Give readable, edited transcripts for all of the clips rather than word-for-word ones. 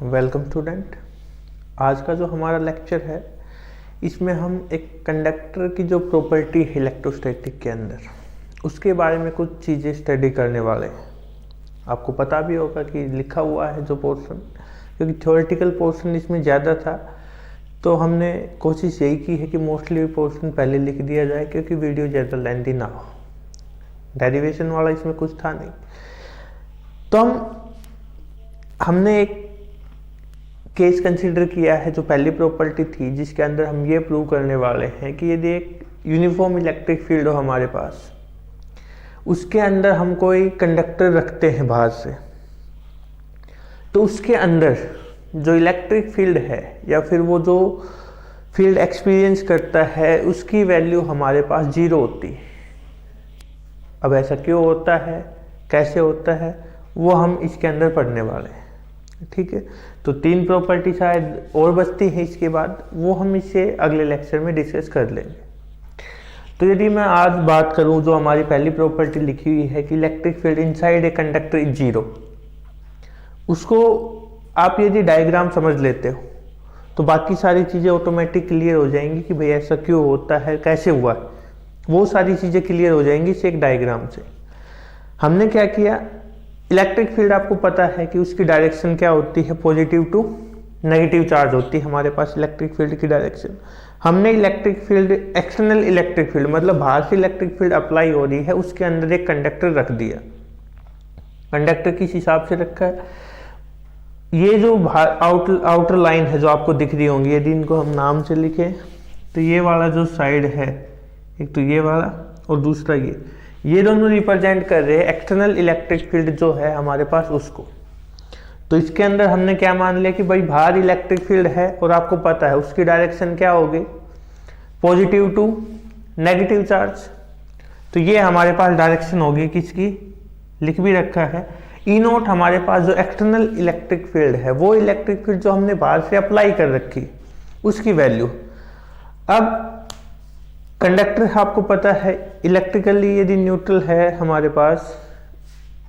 Welcome student. आज का जो हमारा लेक्चर है इसमें हम एक कंडक्टर की जो प्रॉपर्टी है इलेक्ट्रोस्टैटिक के अंदर उसके बारे में कुछ चीज़ें स्टडी करने वाले हैं। आपको पता भी होगा कि लिखा हुआ है जो पोर्शन, क्योंकि थ्योरेटिकल पोर्शन इसमें ज़्यादा था तो हमने कोशिश यही की है कि मोस्टली पोर्शन पहले लिख दिया जाए क्योंकि वीडियो ज़्यादा लेंथी ना हो। डेरिवेशन वाला इसमें कुछ था नहीं, तो हमने एक केस कंसीडर किया है जो पहली प्रॉपर्टी थी जिसके अंदर हम ये प्रूव करने वाले हैं कि यदि एक यूनिफॉर्म इलेक्ट्रिक फील्ड हो हमारे पास, उसके अंदर हम कोई कंडक्टर रखते हैं बाहर से, तो उसके अंदर जो इलेक्ट्रिक फील्ड है या फिर वो जो फील्ड एक्सपीरियंस करता है उसकी वैल्यू हमारे पास 0 होती है। अब ऐसा क्यों होता है, कैसे होता है, वो हम इसके अंदर पढ़ने वाले हैं। ठीक है, तो 3 प्रॉपर्टी शायद और बचती है इसके बाद, वो हम इसे अगले लेक्चर में डिस्कस कर लेंगे। तो यदि मैं आज बात करूं जो हमारी पहली प्रॉपर्टी लिखी हुई है कि electric field inside a conductor is 0, उसको आप यदि डायग्राम समझ लेते हो तो बाकी सारी चीज़ें ऑटोमेटिक क्लियर हो जाएंगी कि भाई ऐसा क्यों होता है, कैसे हुआ है, वो सारी चीज़ें क्लियर हो जाएंगी इस एक डायग्राम से। हमने क्या किया, इलेक्ट्रिक फील्ड आपको पता है कि उसकी डायरेक्शन क्या होती है, पॉजिटिव टू नेगेटिव चार्ज होती है हमारे पास इलेक्ट्रिक फील्ड की डायरेक्शन। हमने electric field, external electric field मतलब बाहर से इलेक्ट्रिक फील्ड अप्लाई हो रही है, उसके अंदर एक कंडक्टर रख दिया। कंडक्टर किस हिसाब से रखा है, ये जो आउटर लाइन है जो आपको दिख रही होंगी, यदि इनको हम नाम से लिखें तो ये वाला जो साइड है, एक तो ये वाला और दूसरा ये दोनों रिप्रेजेंट कर रहे हैं एक्सटर्नल इलेक्ट्रिक फील्ड जो है हमारे पास उसको। तो इसके अंदर हमने क्या मान लिया कि भाई बाहर इलेक्ट्रिक फील्ड है और आपको पता है उसकी डायरेक्शन क्या होगी, पॉजिटिव टू नेगेटिव चार्ज। तो ये हमारे पास डायरेक्शन होगी किसकी, लिख भी रखा है ई नोट। हमारे पास जो एक्सटर्नल इलेक्ट्रिक फील्ड है वो इलेक्ट्रिक फील्ड जो हमने बाहर से अप्लाई कर रखी उसकी वैल्यू। अब कंडक्टर आपको पता है इलेक्ट्रिकली यदि न्यूट्रल है हमारे पास,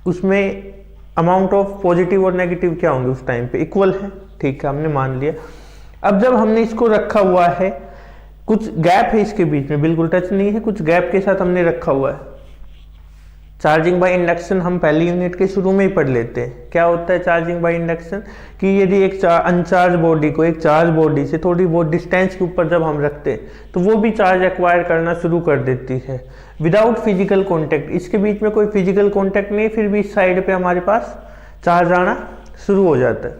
उसमें अमाउंट ऑफ पॉजिटिव और नेगेटिव क्या होंगे उस टाइम पे, इक्वल है। ठीक है, हमने मान लिया। अब जब हमने इसको रखा हुआ है, कुछ गैप है इसके बीच में, बिल्कुल टच नहीं है, कुछ गैप के साथ हमने रखा हुआ है। चार्जिंग बाय इंडक्शन हम पहली यूनिट के शुरू में ही पढ़ लेते हैं। क्या होता है चार्जिंग बाय इंडक्शन, कि यदि एक अनचार्ज बॉडी को एक चार्ज बॉडी से थोड़ी बहुत डिस्टेंस के ऊपर जब हम रखते हैं तो वो भी चार्ज एक्वायर करना शुरू कर देती है विदाउट फिजिकल कॉन्टैक्ट। इसके बीच में कोई फिजिकल कॉन्टैक्ट नहीं है, फिर भी इस साइड पे हमारे पास चार्ज आना शुरू हो जाता है।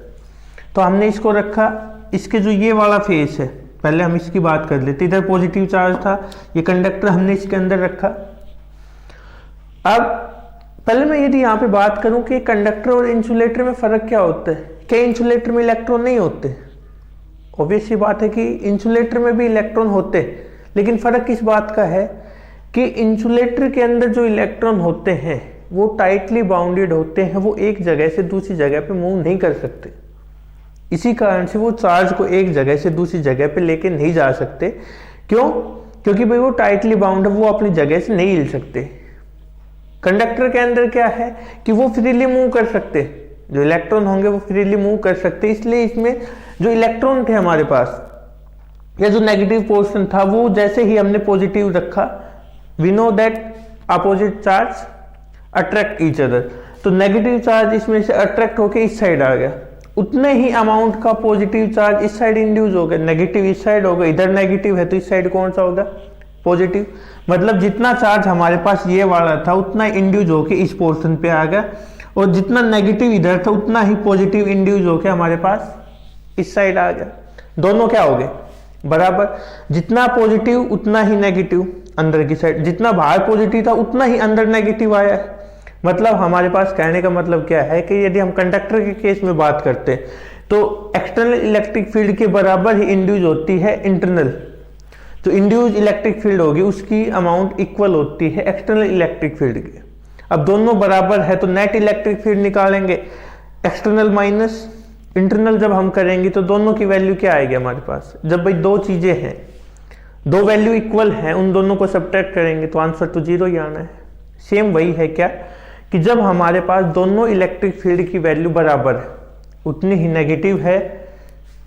तो हमने इसको रखा, इसके जो ये वाला फेस है, पहले हम इसकी बात कर लेते। इधर पॉजिटिव चार्ज था, ये कंडक्टर हमने इसके अंदर रखा। अब पहले मैं यदि यहाँ पे बात करूं कि कंडक्टर और इंसुलेटर में फर्क क्या होता है, क्या इंसुलेटर में इलेक्ट्रॉन नहीं होते? ऑब्वियस सी बात है कि इंसुलेटर में भी इलेक्ट्रॉन होते, लेकिन फर्क किस बात का है कि इंसुलेटर के अंदर जो इलेक्ट्रॉन होते हैं वो टाइटली बाउंडेड होते हैं, वो एक जगह से दूसरी जगह पे मूव नहीं कर सकते। इसी कारण से वो चार्ज को एक जगह से दूसरी जगह पे लेके नहीं जा सकते। क्यों? क्योंकि भाई वो टाइटली बाउंड है, वो अपनी जगह से नहीं हिल सकते। कंडक्टर के अंदर क्या है कि वो फ्रीली मूव कर सकते, जो इलेक्ट्रॉन होंगे वो फ्रीली मूव कर सकते। इसलिए इसमें जो इलेक्ट्रॉन थे हमारे पास या जो नेगेटिव पोर्शन था, वो जैसे ही हमने पॉजिटिव रखा, we know that opposite charge attract each other, तो नेगेटिव चार्ज इसमें से अट्रैक्ट होके इस साइड आ गया, उतने ही अमाउंट का पॉजिटिव चार्ज इस साइड इंड्यूस हो गया, नेगेटिव इस साइड होगा। इधर नेगेटिव है तो इस साइड कौन सा होगा, पॉजिटिव। मतलब जितना चार्ज हमारे पास ये वाला था उतना इंड्यूस होके इस पोर्शन पे आ गया, और जितना नेगेटिव इधर था उतना ही पॉजिटिव इंड्यूस होके हमारे पास इस साइड आ गया। दोनों क्या हो गए, बराबर। जितना पॉजिटिव उतना ही नेगेटिव अंदर की साइड, जितना बाहर पॉजिटिव था उतना ही अंदर नेगेटिव आया है। मतलब हमारे पास कहने का मतलब क्या है कि यदि हम कंडक्टर के केस में बात करते हैं तो एक्सटर्नल इलेक्ट्रिक फील्ड के बराबर ही इंड्यूस होती है इंटरनल, तो इंड्यूस इलेक्ट्रिक फील्ड होगी उसकी अमाउंट इक्वल होती है एक्सटर्नल इलेक्ट्रिक फील्ड के। अब दोनों बराबर है तो नेट इलेक्ट्रिक फील्ड निकालेंगे, एक्सटर्नल माइनस इंटरनल जब हम करेंगे तो दोनों की वैल्यू क्या आएगी हमारे पास। जब भाई दो चीजें हैं, दो वैल्यू इक्वल हैं, उन दोनों को सब्ट्रैक्ट करेंगे तो आंसर तो 0 ही आना है। सेम वही है क्या कि जब हमारे पास दोनों इलेक्ट्रिक फील्ड की वैल्यू बराबर है, उतनी ही नेगेटिव है,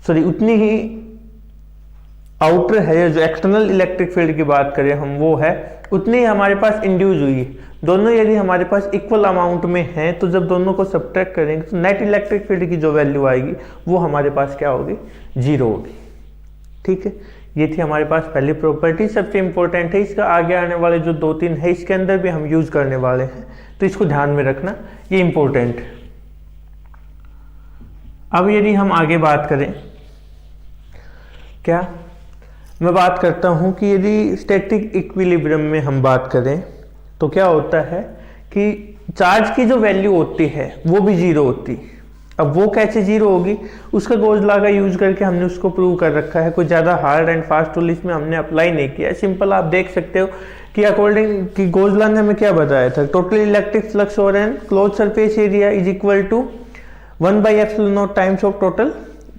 सॉरी उतनी ही आउटर है, जो एक्सटर्नल इलेक्ट्रिक फील्ड की बात करें हम वो है, उतनी ही हमारे पास इंड्यूस हुई है। दोनों यदि हमारे पास इक्वल अमाउंट में हैं तो जब दोनों को सब्ट्रैक्ट करेंगे तो नेट इलेक्ट्रिक फील्ड की जो वैल्यू आएगी वो हमारे पास क्या होगी, 0 होगी। ठीक है, ये थी हमारे पास पहली प्रॉपर्टी, सबसे इंपॉर्टेंट है। इसका आगे आने वाले जो 2-3 है इसके अंदर भी हम यूज करने वाले हैं, तो इसको ध्यान में रखना, ये इंपॉर्टेंट है। अब यदि हम आगे बात करें, क्या मैं बात करता हूं कि यदि स्टैटिक इक्विलिब्रियम में हम बात करें तो क्या होता है कि चार्ज की जो वैल्यू होती है वो भी 0 होती है। अब वो कैसे 0 होगी, उसका गोज लॉ का यूज करके हमने उसको प्रूव कर रखा है। कोई ज़्यादा हार्ड एंड फास्ट रूल इसमें हमने अप्लाई नहीं किया, सिंपल आप देख सकते हो कि अकॉर्डिंग कि गोज लॉ ने हमें क्या बताया था, total electric flux over an close surface area is equal to 1/ε0 times of total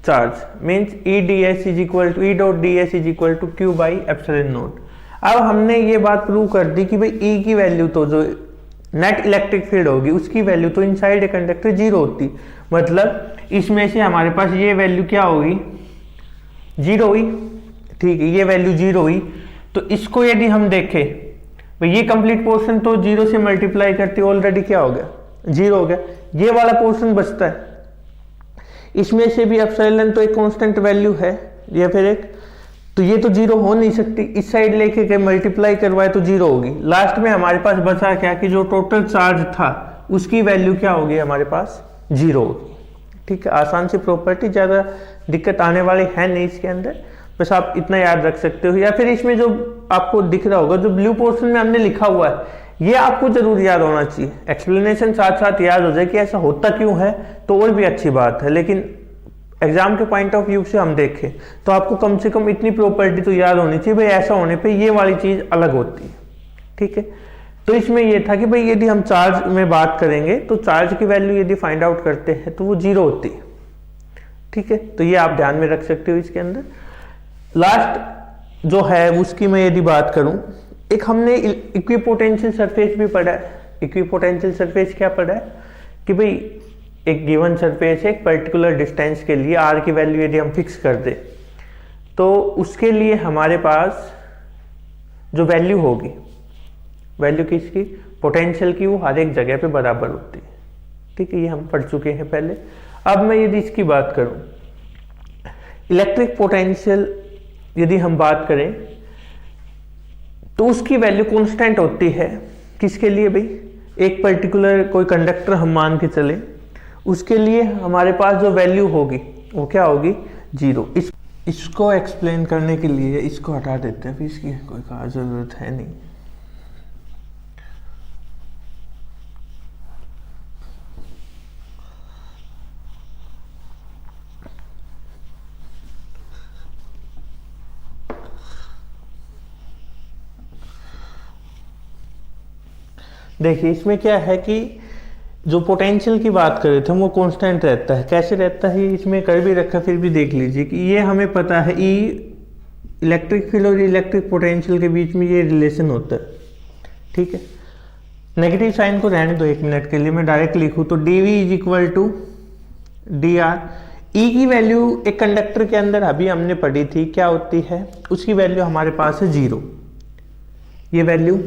charge, means E ds is equal to E.ds is equal to Q/ε0। अब हमने ये बात प्रूव कर दी कि भाई E की वैल्यू तो जो नेट इलेक्ट्रिक फील्ड होगी उसकी वैल्यू तो इनसाइड ए कंडक्टर 0 होती, मतलब इसमें से हमारे पास ये वैल्यू क्या होगी, 0 हुई। ठीक है, ये वैल्यू 0 हुई, तो इसको यदि हम देखें भाई ये कंप्लीट पोर्शन तो 0 से मल्टीप्लाई करते ऑलरेडी क्या हो गया, 0 हो गया। ये वाला पोर्शन बचता है, इसमें से भी एप्सिलॉन तो एक कांस्टेंट वैल्यू है या फिर एक, तो ये तो 0 हो नहीं सकती, इस साइड लेके के मल्टीप्लाई करवाए तो 0 होगी। लास्ट में हमारे पास बचा क्या कि जो टोटल चार्ज था उसकी वैल्यू क्या होगी, हमारे पास 0 होगी। ठीक है, आसान सी प्रॉपर्टी, ज़्यादा दिक्कत आने वाली है नहीं इसके अंदर, बस आप इतना याद रख सकते हो। या फिर इसमें जो आपको दिख रहा होगा, जो ब्लू पोर्शन में हमने लिखा हुआ है, ये आपको जरूर याद होना चाहिए। एक्सप्लेनेशन साथ साथ याद हो जाए कि ऐसा होता क्यों है तो और भी अच्छी बात है, लेकिन एग्जाम के पॉइंट ऑफ व्यू से हम देखें तो आपको कम से कम इतनी प्रॉपर्टी तो याद होनी चाहिए, भाई ऐसा होने पे ये वाली चीज़ अलग होती है। ठीक है, तो इसमें ये था कि भाई यदि हम चार्ज में बात करेंगे तो चार्ज की वैल्यू यदि फाइंड आउट करते हैं तो वो 0 होती है। ठीक है, तो ये आप ध्यान में रख सकते हो इसके अंदर। लास्ट जो है उसकी मैं यदि बात करूं, एक हमने इक्विपोटेंशियल सरफेस भी पढ़ा है। इक्विपोटेंशियल सरफेस क्या पढ़ा है कि भाई एक गिवन सरफेस है, एक पर्टिकुलर डिस्टेंस के लिए आर की वैल्यू यदि हम फिक्स कर दे तो उसके लिए हमारे पास जो वैल्यू होगी, वैल्यू किसकी, पोटेंशियल की, वो हर एक जगह पे बराबर होती है। ठीक है, ये हम पढ़ चुके हैं पहले। अब मैं यदि इसकी बात करूं, इलेक्ट्रिक पोटेंशियल यदि हम बात करें तो उसकी वैल्यू कांस्टेंट होती है। किसके लिए भाई, एक पर्टिकुलर कोई कंडक्टर हम मान के चले, उसके लिए हमारे पास जो वैल्यू होगी वो क्या होगी, 0। इसको एक्सप्लेन करने के लिए इसको हटा देते हैं, फिर इसकी कोई खास जरूरत है नहीं। देखिए इसमें क्या है कि जो पोटेंशियल की बात कर रहे थे वो कांस्टेंट रहता है। कैसे रहता है, इसमें कर भी रखा, फिर भी देख लीजिए कि ये हमें पता है ई इलेक्ट्रिक फील्ड और इलेक्ट्रिक पोटेंशियल के बीच में ये रिलेशन होता है। ठीक है, नेगेटिव साइन को रहने दो 1 मिनट के लिए, मैं डायरेक्ट लिखूँ तो D V is equal to D R. E की वैल्यू एक कंडक्टर के अंदर अभी हमने पढ़ी थी क्या होती है, उसकी वैल्यू हमारे पास है 0, ये वैल्यू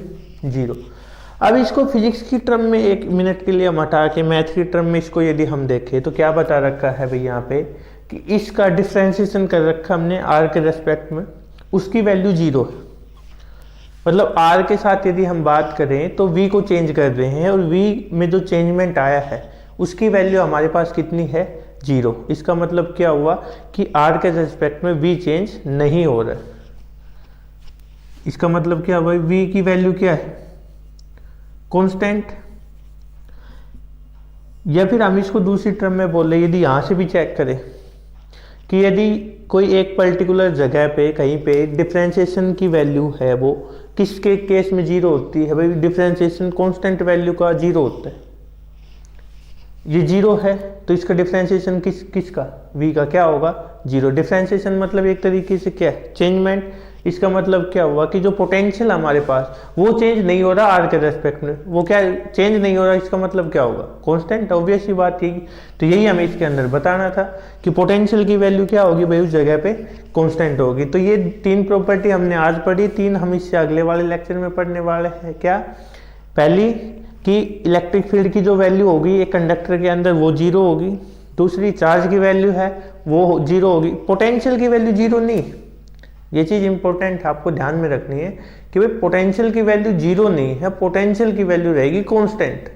0। अब इसको फिजिक्स की टर्म में 1 मिनट के लिए हम हटा के मैथ की टर्म में इसको यदि हम देखें तो क्या बता रखा है भाई यहाँ पे कि इसका डिफ्रेंशिएशन कर रखा हमने आर के रेस्पेक्ट में, उसकी वैल्यू 0 है। मतलब आर के साथ यदि हम बात करें तो वी को चेंज कर रहे हैं और वी में जो चेंजमेंट आया है उसकी वैल्यू हमारे पास कितनी है, 0। इसका मतलब क्या हुआ कि आर के रेस्पेक्ट में वी चेंज नहीं हो रहा है। इसका मतलब क्या हुआ, वी की वैल्यू क्या है, कांस्टेंट। या फिर हम इसको दूसरी टर्म में बोल रहे, यदि यहां से भी चेक करें कि यदि कोई एक पर्टिकुलर जगह पे कहीं पे डिफरेंशिएशन की वैल्यू है वो किसके केस में 0 होती है, भाई डिफरेंशिएशन कांस्टेंट वैल्यू का 0 होता है। ये 0 है तो इसका डिफरेंशिएशन किसका, v का क्या होगा, 0। डिफरेंशिएशन मतलब एक तरीके से क्या है, चेंजमेंट। इसका मतलब क्या हुआ कि जो पोटेंशियल हमारे पास वो चेंज नहीं हो रहा आर के रेस्पेक्ट में, वो क्या चेंज नहीं हो रहा, इसका मतलब क्या होगा, कांस्टेंट, ऑब्वियस ही बात थी। तो यही हमें इसके अंदर बताना था कि पोटेंशियल की वैल्यू क्या होगी भाई, उस जगह पे कांस्टेंट होगी। तो ये 3 प्रॉपर्टी हमने आज पढ़ी, 3 हम इससे अगले वाले लेक्चर में पढ़ने वाले हैं। क्या, पहली कि इलेक्ट्रिक फील्ड की जो वैल्यू होगी एक कंडक्टर के अंदर वो 0 होगी। दूसरी, चार्ज की वैल्यू है वो 0 होगी, पोटेंशियल की वैल्यू 0 नहीं। ये चीज इंपॉर्टेंट है, आपको ध्यान में रखनी है कि भाई पोटेंशियल की वैल्यू 0 नहीं है, पोटेंशियल की वैल्यू रहेगी कांस्टेंट।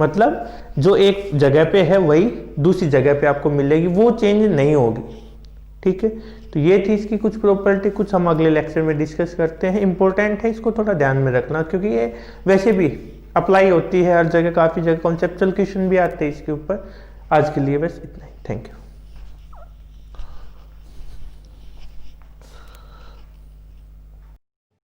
मतलब जो एक जगह पे है वही दूसरी जगह पे आपको मिलेगी, वो चेंज नहीं होगी। ठीक है, तो ये थी इसकी कुछ प्रॉपर्टी, कुछ हम अगले लेक्चर में डिस्कस करते हैं। इंपॉर्टेंट है, इसको थोड़ा ध्यान में रखना, क्योंकि ये वैसे भी अप्लाई होती है हर जगह, काफी जगह कॉन्सेप्चुअल क्वेश्चन भी आते हैं इसके ऊपर। आज के लिए बस इतना ही, थैंक यू।